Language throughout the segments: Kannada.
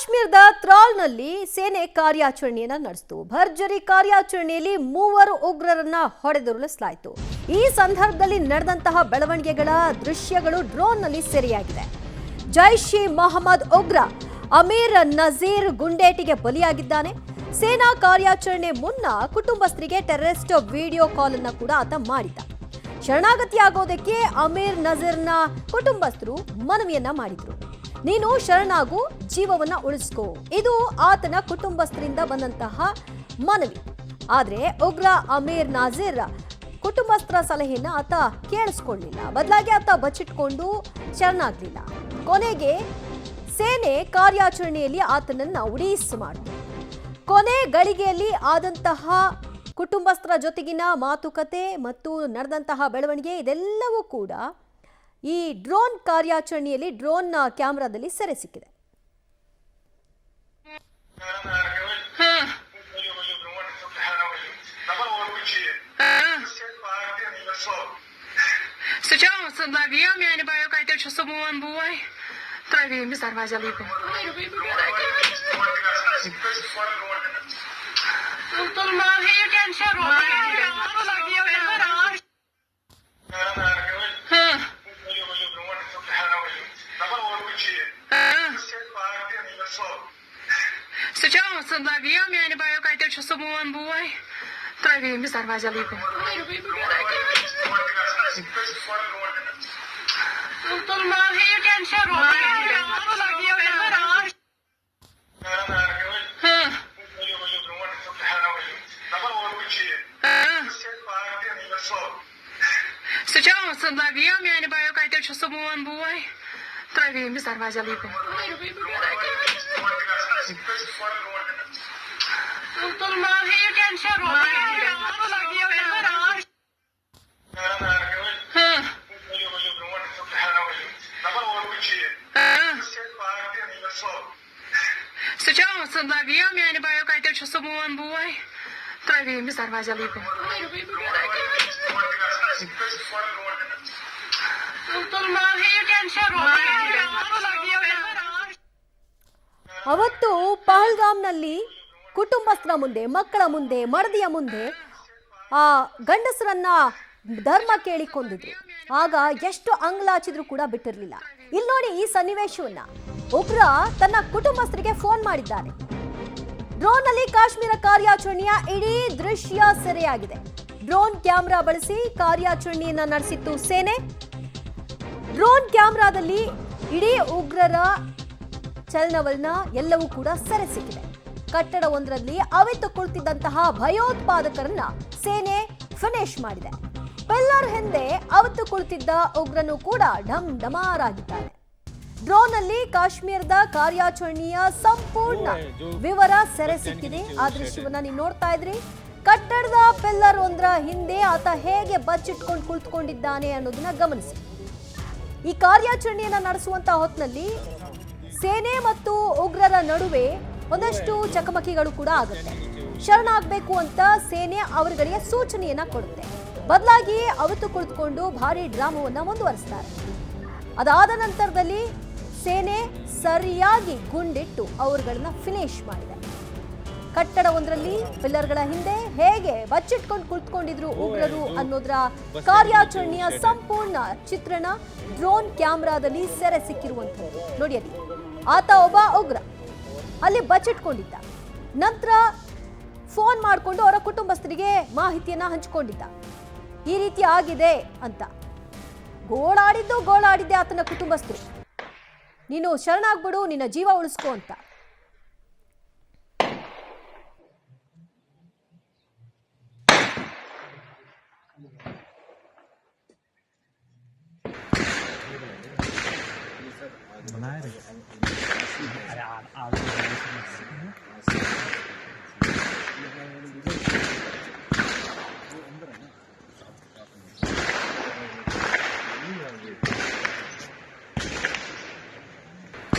ಕಾಶ್ಮೀರದ ತ್ರಾಲ್ನಲ್ಲಿ ಸೇನೆ ಕಾರ್ಯಾಚರಣೆಯನ್ನ ನಡೆಸಿತು. ಭರ್ಜರಿ ಕಾರ್ಯಾಚರಣೆಯಲ್ಲಿ 3 ಉಗ್ರರನ್ನ ಹೊಡೆದುರುಳಿಸಲಾಯಿತು. ಈ ಸಂದರ್ಭದಲ್ಲಿ ನಡೆದಂತಹ ಬೆಳವಣಿಗೆಗಳ ದೃಶ್ಯಗಳು ಡ್ರೋನ್ನಲ್ಲಿ ಸೆರೆಯಾಗಿದೆ. ಜೈಷ್ ಇ ಮೊಹಮ್ಮದ್ ಉಗ್ರ ಅಮೀರ್ ನಜೀರ್ ಗುಂಡೇಟಿಗೆ ಬಲಿಯಾಗಿದ್ದಾನೆ. ಸೇನಾ ಕಾರ್ಯಾಚರಣೆ ಮುನ್ನ ಕುಟುಂಬಸ್ಥರಿಗೆ ಟೆರರಿಸ್ಟ್ ವಿಡಿಯೋ ಕಾಲ್ ಅನ್ನು ಕೂಡ ಆತ ಮಾಡಿದ್ದ. ಶರಣಾಗತಿಯಾಗೋದಕ್ಕೆ ಅಮೀರ್ ನಜೀರ್ನ ಕುಟುಂಬಸ್ಥರು ಮನವಿಯನ್ನ ಮಾಡಿದ್ರು. ನೀನು ಶರಣಾಗು, ಜೀವವನ್ನ ಉಳಿಸ್ಕೋ, ಇದು ಆತನ ಕುಟುಂಬಸ್ಥರಿಂದ ಬಂದಂತಹ ಮನವಿ. ಆದ್ರೆ ಉಗ್ರ ಅಮೀರ್ ನಜೀರ್ ಕುಟುಂಬಸ್ಥರ ಸಲಹೆಯನ್ನ ಆತ ಕೇಳಿಸ್ಕೊಳ್ಳಿಲ್ಲ. ಬದಲಾಗಿ ಆತ ಬಚ್ಚಿಟ್ಕೊಂಡು ಶರಣಾಗ್ಲಿಲ್ಲ. ಕೊನೆಗೆ ಸೇನೆ ಕಾರ್ಯಾಚರಣೆಯಲ್ಲಿ ಆತನನ್ನ ಉಡೀಸ್ ಮಾಡಿತು. ಕೊನೆ ಗಳಿಗೆಯಲ್ಲಿ ಆದಂತಹ ಕುಟುಂಬಸ್ಥರ ಜೊತೆಗಿನ ಮಾತುಕತೆ ಮತ್ತು ನಡೆದಂತಹ ಬೆಳವಣಿಗೆ ಇದೆಲ್ಲವೂ ಕೂಡ ಈ ಡ್ರೋನ್ ಕಾರ್ಯಾಚರಣೆಯಲ್ಲಿ ಡ್ರೋನ್ ಕ್ಯಾಮೆರಾದಲ್ಲಿ ಸೆರೆ ಸಿಕ್ಕಿದೆ. ಅವತ್ತು ಪಹಲ್ಗಾಮ್ನಲ್ಲಿ ಕುಟುಂಬಸ್ಥರ ಮುಂದೆ, ಮಕ್ಕಳ ಮುಂದೆ, ಮಡದಿಯ ಮುಂದೆ ಆ ಗಂಡಸರನ್ನ ಧರ್ಮ ಕೇಳಿಕೊಂಡಿದ್ರು. ಆಗ ಎಷ್ಟು ಅಂಗ್ಲಾಚಿದ್ರು ಕೂಡ ಬಿಟ್ಟಿರಲಿಲ್ಲ. ಇಲ್ಲಿ ನೋಡಿ ಈ ಸನ್ನಿವೇಶವನ್ನ. ಉಗ್ರ ತನ್ನ ಕುಟುಂಬಸ್ಥರಿಗೆ ಫೋನ್ ಮಾಡಿದ್ದಾನೆ. ಡ್ರೋನ್ ನಲ್ಲಿ ಕಾಶ್ಮೀರ ಕಾರ್ಯಾಚರಣೆಯ ಇಡೀ ದೃಶ್ಯ ಸೆರೆಯಾಗಿದೆ. ಡ್ರೋನ್ ಕ್ಯಾಮೆರಾ ಬಳಸಿ ಕಾರ್ಯಾಚರಣೆಯನ್ನ ನಡೆಸಿತ್ತು ಸೇನೆ. ಡ್ರೋನ್ ಕ್ಯಾಮೆರಾದಲ್ಲಿ ಇಡೀ ಉಗ್ರರ ಚಲನವಲನ ಎಲ್ಲವೂ ಕೂಡ ಸೆರೆ ಸಿಕ್ಕಿದೆ. ಕಟ್ಟಡವೊಂದರಲ್ಲಿ ಅವಿತು ಕುಳಿತಿದ್ದಂತಹ ಭಯೋತ್ಪಾದಕರನ್ನ ಸೇನೆ ಫಿನಿಶ್ ಮಾಡಿದೆ. ಪಿಲ್ಲರ್ ಹಿಂದೆ ಅವಿತು ಕುಳಿತಿದ್ದ ಉಗ್ರನು ಕೂಡ ಢಮ್ ಢಮಾರಾಗಿದ್ದಾನೆ. ಡ್ರೋನ್ ಅಲ್ಲಿ ಕಾಶ್ಮೀರದ ಕಾರ್ಯಾಚರಣೆಯ ಸಂಪೂರ್ಣ ವಿವರ ಸೆರೆ ಸಿಕ್ಕಿದೆ. ಆ ದೃಶ್ಯವನ್ನ ನೀವು ನೋಡ್ತಾ ಇದ್ರಿ. ಕಟ್ಟಡದ ಪಿಲ್ಲರ್ ಒಂದರ ಹಿಂದೆ ಆತ ಹೇಗೆ ಬಚ್ಚಿಟ್ಕೊಂಡು ಕುಳಿತುಕೊಂಡಿದ್ದಾನೆ ಅನ್ನೋದನ್ನ ಗಮನಿಸಿ. ಈ ಕಾರ್ಯಾಚರಣೆಯನ್ನ ನಡೆಸುವಂತ ಹೊತ್ತಿನಲ್ಲಿ ಸೇನೆ ಮತ್ತು ಉಗ್ರರ ನಡುವೆ ಒಂದಷ್ಟು ಚಕಮಕಿಗಳು ಕೂಡ ಆಗುತ್ತೆ. ಶರಣಾಗಬೇಕು ಅಂತ ಸೇನೆ ಅವರುಗಳಿಗೆ ಸೂಚನೆಯನ್ನ ಕೊಡುತ್ತೆ. ಬದಲಾಗಿ ಅವತ್ತು ಕುಳಿತುಕೊಂಡು ಭಾರಿ ಡ್ರಾಮವನ್ನ ಮುಂದುವರಿಸ್ತಾರೆ. ಅದಾದ ನಂತರದಲ್ಲಿ ಸೇನೆ ಸರಿಯಾಗಿ ಗುಂಡಿಟ್ಟು ಅವರುಗಳನ್ನ ಫಿನಿಶ್ ಮಾಡಿದೆ. ಕಟ್ಟಡವೊಂದರಲ್ಲಿ ಪಿಲ್ಲರ್ಗಳ ಹಿಂದೆ ಹೇಗೆ ಬಚ್ಚಿಟ್ಕೊಂಡು ಕುಳಿತುಕೊಂಡಿದ್ರು ಉಗ್ರರು ಅನ್ನೋದರ ಕಾರ್ಯಾಚರಣೆಯ ಸಂಪೂರ್ಣ ಚಿತ್ರಣ ಡ್ರೋನ್ ಕ್ಯಾಮೆರಾದಲ್ಲಿ ಸೆರೆ ಸಿಕ್ಕಿರುವಂಥದ್ದು. ನೋಡಿ ಅಲ್ಲಿ ಆತ ಒಬ್ಬ ಉಗ್ರ ಅಲ್ಲಿ ಬಚ್ಚಿಟ್ಕೊಂಡಿದ್ದ. ನಂತರ ಫೋನ್ ಮಾಡಿಕೊಂಡು ಅವರ ಕುಟುಂಬಸ್ಥರಿಗೆ ಮಾಹಿತಿಯನ್ನ ಹಂಚಿಕೊಂಡಿದ್ದ. ಈ ರೀತಿ ಆಗಿದೆ ಅಂತ ಗೋಳಾಡಿದ್ದೆ ಆತನ ಕುಟುಂಬಸ್ಥರು. ನೀನು ಶರಣಾಗ್ಬಿಡು, ನಿನ್ನ ಜೀವ ಉಳಿಸ್ಕೋ ಅಂತ.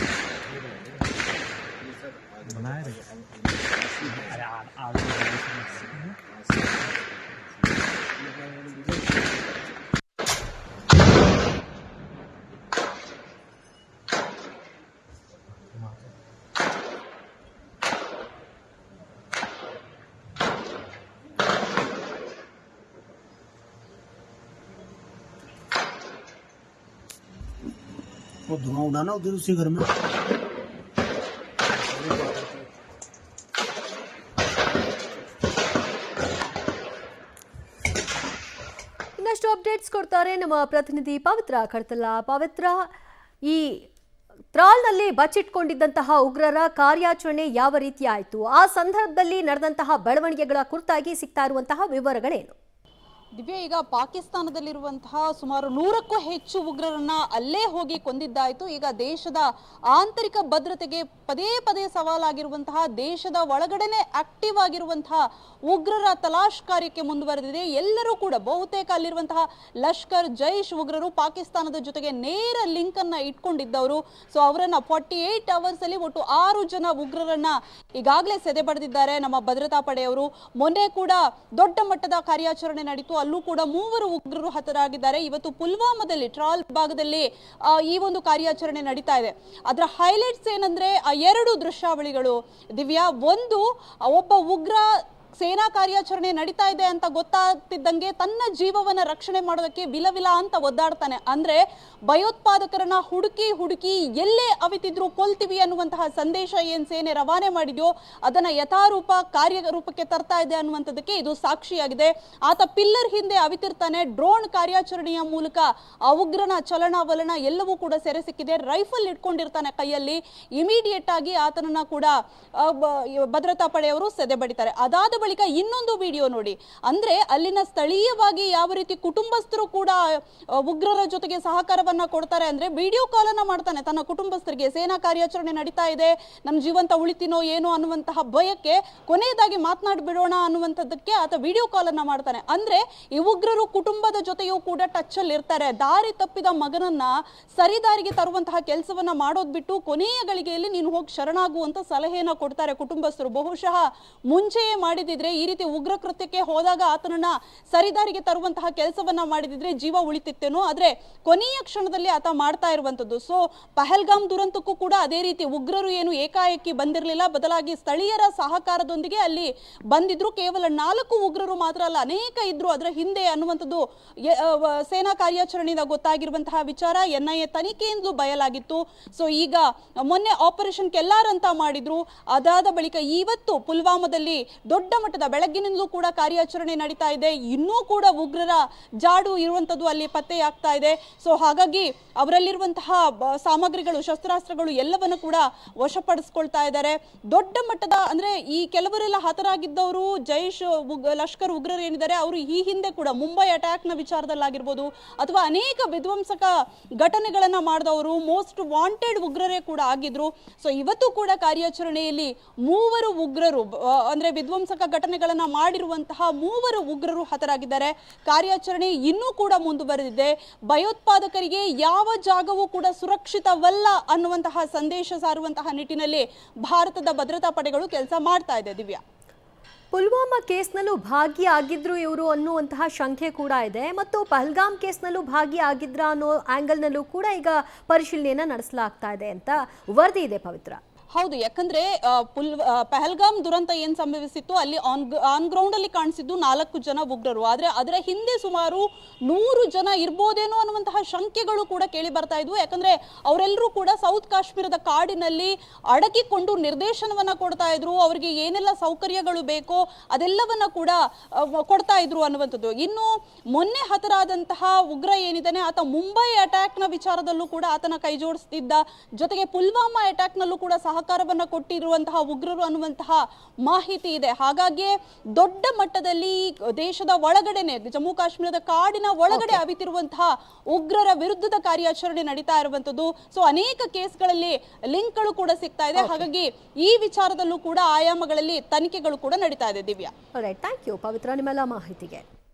वो धुआं उड़ाना उधर उसी घर में। ಇನ್ನಷ್ಟು ಅಪ್ಡೇಟ್ಸ್ ಕೊಡ್ತಾರೆ ನಮ್ಮ ಪ್ರತಿನಿಧಿ ಪವಿತ್ರ ಕಡ್ತಲ್ಲ. ಪವಿತ್ರ, ಈ ತ್ರಾಲ್ನಲ್ಲಿ ಬಚ್ಚಿಟ್ಕೊಂಡಿದ್ದಂತಹ ಉಗ್ರರ ಕಾರ್ಯಾಚರಣೆ ಯಾವ ರೀತಿ ಆಯಿತು? ಆ ಸಂದರ್ಭದಲ್ಲಿ ನಡೆದಂತಹ ಬೆಳವಣಿಗೆಗಳ ಕುರಿತಾಗಿ ಸಿಗ್ತಾ ಇರುವಂತಹ ವಿವರಗಳೇನು? ದಿವ್ಯ, ಈಗ ಪಾಕಿಸ್ತಾನದಲ್ಲಿರುವಂತಹ ಸುಮಾರು 100ಕ್ಕೂ ಹೆಚ್ಚು ಉಗ್ರರನ್ನ ಅಲ್ಲೇ ಹೋಗಿ ಕೊಂದಿದ್ದಾಯಿತು. ಈಗ ದೇಶದ ಆಂತರಿಕ ಭದ್ರತೆಗೆ ಪದೇ ಪದೇ ಸವಾಲಾಗಿರುವಂತಹ, ದೇಶದ ಒಳಗಡೆನೆ ಆಕ್ಟಿವ್ ಆಗಿರುವಂತಹ ಉಗ್ರರ ತಲಾಶ್ ಕಾರ್ಯಕ್ಕೆ ಮುಂದುವರೆದಿದೆ. ಎಲ್ಲರೂ ಕೂಡ ಬಹುತೇಕ ಅಲ್ಲಿರುವಂತಹ ಲಷ್ಕರ್ ಜೈಷ್ ಉಗ್ರರು ಪಾಕಿಸ್ತಾನದ ಜೊತೆಗೆ ನೇರ ಲಿಂಕ್ ಅನ್ನ ಇಟ್ಕೊಂಡಿದ್ದವರು. ಸೊ ಅವರನ್ನ 48 ಅವರ್ಸ್ ಅಲ್ಲಿ ಒಟ್ಟು 6 ಜನ ಉಗ್ರರನ್ನ ಈಗಾಗಲೇ ಸೆದೆ ಬಡಿದಿದ್ದಾರೆ ನಮ್ಮ ಭದ್ರತಾ ಪಡೆಯವರು. ಮೊನ್ನೆ ಕೂಡ ದೊಡ್ಡ ಮಟ್ಟದ ಕಾರ್ಯಾಚರಣೆ ನಡೀತು, ಅಲ್ಲೂ ಕೂಡ 3 ಉಗ್ರರು ಹತರಾಗಿದ್ದಾರೆ. ಇವತ್ತು ಪುಲ್ವಾಮಾದಲ್ಲಿ ಟ್ರಾಲ್ ಭಾಗದಲ್ಲಿ ಈ ಒಂದು ಕಾರ್ಯಾಚರಣೆ ನಡೀತಾ ಇದೆ. ಅದರ ಹೈಲೈಟ್ಸ್ ಏನಂದ್ರೆ ಆ 2 ದೃಶ್ಯಾವಳಿಗಳು ದಿವ್ಯಾ. ಒಂದು, ಒಬ್ಬ ಉಗ್ರ ಸೇನಾ ಕಾರ್ಯಾಚರಣೆ ನಡೀತಾ ಇದೆ ಅಂತ ಗೊತ್ತಾಗ್ತಿದ್ದಂಗೆ ತನ್ನ ಜೀವವನ್ನ ರಕ್ಷಣೆ ಮಾಡೋದಕ್ಕೆ ವಿಲವಿಲ ಅಂತ ಒದ್ದಾಡ್ತಾನೆ. ಅಂದ್ರೆ ಭಯೋತ್ಪಾದಕರನ್ನ ಹುಡುಕಿ ಹುಡುಕಿ ಎಲ್ಲೇ ಅವಿತಿದ್ರು ಕೊಲ್ತೀವಿ ಅನ್ನುವಂತಹ ಸಂದೇಶ ಏನ್ ಸೇನೆ ರವಾನೆ ಮಾಡಿದ್ಯೋ ಅದನ್ನ ಯಥಾರೂಪ ಕಾರ್ಯರೂಪಕ್ಕೆ ತರ್ತಾ ಇದೆ ಅನ್ನುವಂಥದ್ದಕ್ಕೆ ಇದು ಸಾಕ್ಷಿಯಾಗಿದೆ. ಆತ ಪಿಲ್ಲರ್ ಹಿಂದೆ ಅವಿತಿರ್ತಾನೆ. ಡ್ರೋನ್ ಕಾರ್ಯಾಚರಣೆಯ ಮೂಲಕ ಆ ಉಗ್ರನ ಚಲನವಲನ ಎಲ್ಲವೂ ಕೂಡ ಸೆರೆ ಸಿಕ್ಕಿದೆ. ರೈಫಲ್ ಇಟ್ಕೊಂಡಿರ್ತಾನೆ ಕೈಯಲ್ಲಿ. ಇಮಿಡಿಯೇಟ್ ಆಗಿ ಆತನನ್ನ ಕೂಡ ಭದ್ರತಾ ಪಡೆಯವರು ಸೆದೆ ಬಡಿತಾರೆ. ಅದಾದ ಬಳಿಕ ಇನ್ನೊಂದು ವಿಡಿಯೋ ನೋಡಿ. ಅಂದ್ರೆ ಅಲ್ಲಿನ ಸ್ಥಳೀಯವಾಗಿ ಯಾವ ರೀತಿ ಕುಟುಂಬಸ್ಥರು ಕೂಡ ಉಗ್ರರ ಜೊತೆಗೆ ಸಹಕಾರವನ್ನ ಕೊಡ್ತಾರೆ ಅಂದ್ರೆ ವಿಡಿಯೋ ಕಾಲ್ ಅನ್ನ ಮಾಡ್ತಾನೆ ತನ್ನ ಕುಟುಂಬಸ್ಥರಿಗೆ. ಸೇನಾ ಕಾರ್ಯಾಚರಣೆ ನಡೀತಾ ಇದೆ, ನಮ್ ಜೀವಂತ ಉಳಿತೀನೋ ಏನೋ ಅನ್ನುವಂತಹ ಭಯಕ್ಕೆ ಕೊನೆಯದಾಗಿ ಮಾತನಾಡ್ಬಿಡೋಣ ಅನ್ನುವಂಥದ್ದಕ್ಕೆ ಆತ ವಿಡಿಯೋ ಕಾಲ್ ಅನ್ನ ಮಾಡ್ತಾನೆ. ಅಂದ್ರೆ ಈ ಉಗ್ರರು ಕುಟುಂಬದ ಜೊತೆಯೂ ಕೂಡ ಟಚ್ ಅಲ್ಲಿ ಇರ್ತಾರೆ. ದಾರಿ ತಪ್ಪಿದ ಮಗನನ್ನ ಸರಿದಾರಿಗೆ ತರುವಂತಹ ಕೆಲಸವನ್ನ ಮಾಡೋದ್ ಬಿಟ್ಟು ಕೊನೆಯ ಗಳಿಗೆಯಲ್ಲಿ ನೀನು ಹೋಗಿ ಶರಣಾಗುವಂತ ಸಲಹೆಯನ್ನ ಕೊಡ್ತಾರೆ ಕುಟುಂಬಸ್ಥರು. ಬಹುಶಃ ಮುಂಚೆಯೇ ಮಾಡಿದಿದ್ರೆ, ಈ ರೀತಿ ಉಗ್ರ ಕೃತ್ಯಕ್ಕೆ ಹೋದಾಗ ಆತನನ್ನ ಸರಿದಾರಿಗೆ ತರುವಂತಹ ಕೆಲಸವನ್ನ ಮಾಡಿದಿದ್ರೆ ಜೀವ ಉಳಿತಿತ್ತೇನೋ. ಆದ್ರೆ ಕೊನೆಯ ಕ್ಷಣದಲ್ಲಿ ಆತ ಮಾಡ್ತಾ ಇರುವಂತದ್ದು. ಸೊ ಪಹಲ್ಗಾಮ್ ದುರಂತಕ್ಕೂ ಕೂಡ ಅದೇ ರೀತಿ ಉಗ್ರರು ಏನು ಏಕಾಏಕಿ ಬಂದಿರಲಿಲ್ಲ, ಬದಲಾಗಿ ಸ್ಥಳೀಯರ ಸಹಕಾರದೊಂದಿಗೆ ಅಲ್ಲಿ ಬಂದಿದ್ರು. ಕೇವಲ 4 ಉಗ್ರರು ಮಾತ್ರ ಅಲ್ಲ, ಅನೇಕ ಇದ್ರು ಅದರ ಹಿಂದೆ ಅನ್ನುವಂಥದ್ದು ಸೇನಾ ಕಾರ್ಯಾಚರಣೆಯಿಂದ ಗೊತ್ತಾಗಿರುವಂತಹ ವಿಚಾರ NIA ತನಿಖೆಯಿಂದ ಬಯಲಾಗಿತ್ತು. ಸೊ ಈಗ ಮೊನ್ನೆ ಆಪರೇಷನ್ ಕೆಲ್ಲಾರ್ ಅಂತ ಮಾಡಿದ್ರು. ಅದಾದ ಬಳಿಕ ಇವತ್ತು ಪುಲ್ವಾಮಾದಲ್ಲಿ ದೊಡ್ಡ ಮಟ್ಟದ ಬೆಳಗ್ಗಿನಿಂದಲೂ ಕೂಡ ಕಾರ್ಯಾಚರಣೆ ನಡೀತಾ ಇದೆ. ಇನ್ನೂ ಕೂಡ ಉಗ್ರರ ಜಾಡು ಇರುವಂತದ್ದು ಅಲ್ಲಿ ಪತ್ತೆಯಾಗ್ತಾ ಇದೆ. ಸೊ ಹಾಗಾಗಿ ಅವರಲ್ಲಿರುವಂತಹ ಸಾಮಗ್ರಿಗಳು, ಶಸ್ತ್ರಾಸ್ತ್ರಗಳು ಎಲ್ಲವನ್ನು ಕೂಡ ವಶಪಡಿಸ್ಕೊಳ್ತಾ ಇದ್ದಾರೆ. ದೊಡ್ಡ ಮಟ್ಟದ ಅಂದ್ರೆ ಈ ಕೆಲವರೆಲ್ಲ ಹತರಾಗಿದ್ದವರು ಜೈಷ್ ಲಷ್ಕರ್ ಉಗ್ರರು ಏನಿದ್ದಾರೆ ಅವರು ಈ ಹಿಂದೆ ಕೂಡ ಮುಂಬೈ ಅಟ್ಯಾಕ್ ನ ವಿಚಾರದಲ್ಲಾಗಿರ್ಬೋದು ಅಥವಾ ಅನೇಕ ವಿಧ್ವಂಸಕ ಘಟನೆಗಳನ್ನ ಮಾಡಿದವರು, ಮೋಸ್ಟ್ ವಾಂಟೆಡ್ ಉಗ್ರರೇ ಕೂಡ ಆಗಿದ್ರು. ಸೊ ಇವತ್ತು ಕೂಡ ಕಾರ್ಯಾಚರಣೆಯಲ್ಲಿ 3 ಉಗ್ರರು ಅಂದ್ರೆ ವಿಧ್ವಂಸಕ ಘಟನೆಗಳನ್ನ ಮಾಡಿರುವಂತಹ 3 ಉಗ್ರರು ಹತರಾಗಿದ್ದಾರೆ. ಕಾರ್ಯಾಚರಣೆ ಇನ್ನೂ ಕೂಡ ಮುಂದುವರೆದಿದೆ. ಭಯೋತ್ಪಾದಕರಿಗೆ ಯಾವ ಜಾಗವೂ ಕೂಡ ಸುರಕ್ಷಿತವಲ್ಲ ಅನ್ನುವಂತಹ ಸಂದೇಶ ಸಾರುವಂತಹ ನಿಟ್ಟಿನಲ್ಲಿ ಭಾರತದ ಭದ್ರತಾ ಪಡೆಗಳು ಕೆಲಸ ಮಾಡ್ತಾ ಇದೆ. ದಿವ್ಯಾ, ಪುಲ್ವಾಮಾ ಕೇಸ್ನಲ್ಲೂ ಭಾಗಿಯಾಗಿದ್ರು ಇವರು ಅನ್ನುವಂತಹ ಶಂಕೆ ಕೂಡ ಇದೆ. ಮತ್ತು ಪಹಲ್ಗಾಮ್ ಕೇಸ್ನಲ್ಲೂ ಭಾಗಿಯಾಗಿದ್ರ ಅನ್ನೋ ಆಂಗಲ್ನಲ್ಲೂ ಕೂಡ ಈಗ ಪರಿಶೀಲನೆಯನ್ನ ನಡೆಸಲಾಗ್ತಾ ಇದೆ ಅಂತ ವರದಿ ಇದೆ. ಪವಿತ್ರ, ಹೌದು, ಯಾಕಂದ್ರೆ ಪಹಲ್ಗಾಮ್ ದುರಂತ ಏನ್ ಸಂಭವಿಸಿತ್ತು ಅಲ್ಲಿ ಆನ್ ಗ್ರೌಂಡ್ ಅಲ್ಲಿ ಕಾಣಿಸಿದ್ದು 4 ಜನ ಉಗ್ರರು. ಆದ್ರೆ ಅದರ ಹಿಂದೆ ಸುಮಾರು 100 ಜನ ಇರ್ಬೋದೇನೋ ಅನ್ನುವಂತಹ ಶಂಕೆಗಳು ಕೂಡ ಕೇಳಿ ಬರ್ತಾ ಇದ್ವು. ಯಾಕಂದ್ರೆ ಅವರೆಲ್ಲರೂ ಕೂಡ ಸೌತ್ ಕಾಶ್ಮೀರದ ಕಾಡಿನಲ್ಲಿ ಅಡಗಿಕೊಂಡು ನಿರ್ದೇಶನವನ್ನ ಕೊಡ್ತಾ ಇದ್ರು. ಅವರಿಗೆ ಏನೆಲ್ಲ ಸೌಕರ್ಯಗಳು ಬೇಕೋ ಅದೆಲ್ಲವನ್ನ ಕೂಡ ಕೊಡ್ತಾ ಇದ್ರು ಅನ್ನುವಂಥದ್ದು. ಇನ್ನು ಮೊನ್ನೆ ಹತರಾದಂತಹ ಉಗ್ರ ಏನಿದ್ದಾನೆ ಆತ ಮುಂಬೈ ಅಟ್ಯಾಕ್ ನ ವಿಚಾರದಲ್ಲೂ ಕೂಡ ಆತನ ಕೈ ಜೋಡಿಸ್ತಿದ್ದ. ಜೊತೆಗೆ ಪುಲ್ವಾಮಾ ಅಟ್ಯಾಕ್ ನಲ್ಲೂ ಕೂಡ ಸಹಕಾರವನ್ನ ಕೊಟ್ಟಿರುವಂತಹ ಉಗ್ರರು ಅನ್ನುವಂತಹ ಮಾಹಿತಿ ಇದೆ. ಹಾಗಾಗಿ ದೊಡ್ಡ ಮಟ್ಟದಲ್ಲಿ ದೇಶದ ಒಳಗಡೆನೆ ಜಮ್ಮು ಕಾಶ್ಮೀರದ ಕಾಡಿನ ಒಳಗಡೆ ಅವಿತಿರುವಂತಹ ಉಗ್ರರ ವಿರುದ್ಧದ ಕಾರ್ಯಾಚರಣೆ ನಡೀತಾ ಇರುವಂತದ್ದು. ಸೊ ಅನೇಕ ಕೇಸ್ಗಳಲ್ಲಿ ಲಿಂಕ್ಗಳು ಕೂಡ ಸಿಗ್ತಾ ಇದೆ. ಹಾಗಾಗಿ ಈ ವಿಚಾರದಲ್ಲೂ ಕೂಡ ಆಯಾಮಗಳಲ್ಲಿ ತನಿಖೆಗಳು ಕೂಡ ನಡೀತಾ ಇದೆ. ದಿವ್ಯಾ, ಥ್ಯಾಂಕ್ ಯು ಪವಿತ್ರ ನಿಮ್ಮೆಲ್ಲ ಮಾಹಿತಿಗೆ.